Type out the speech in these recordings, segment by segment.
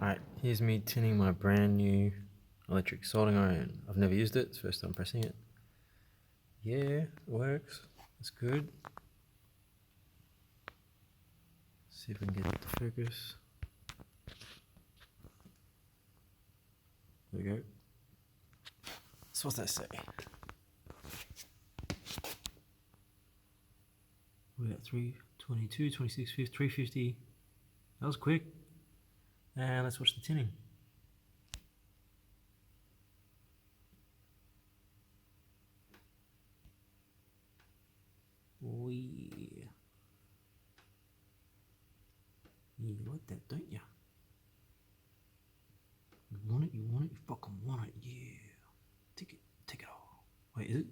Alright, here's me tinning my brand new electric soldering iron. I've never used it, it's the first time pressing it. Yeah, it works. It's good. See if we can get it to focus. There we go. So what's that say? We got 322, 26, 350. That was quick. And let's watch the tinning. Oh yeah. You like that, don't you? You want it, you fucking want it, yeah. Take it all. Wait, is it?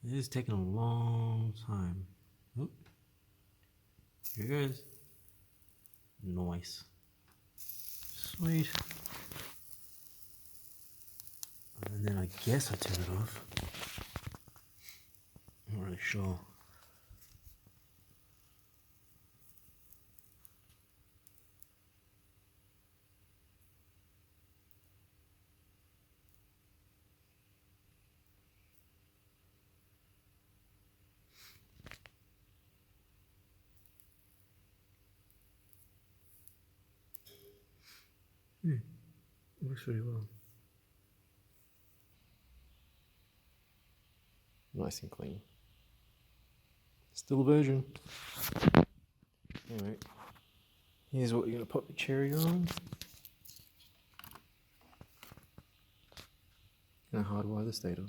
It is taking a long time. Oh. Here it goes. Nice. Sweet. And then I guess I turn it off. I'm not really sure. Works really well. Nice and clean. Still a virgin. Anyway, here's what you're gonna pop the cherry on. And hardwire the stator.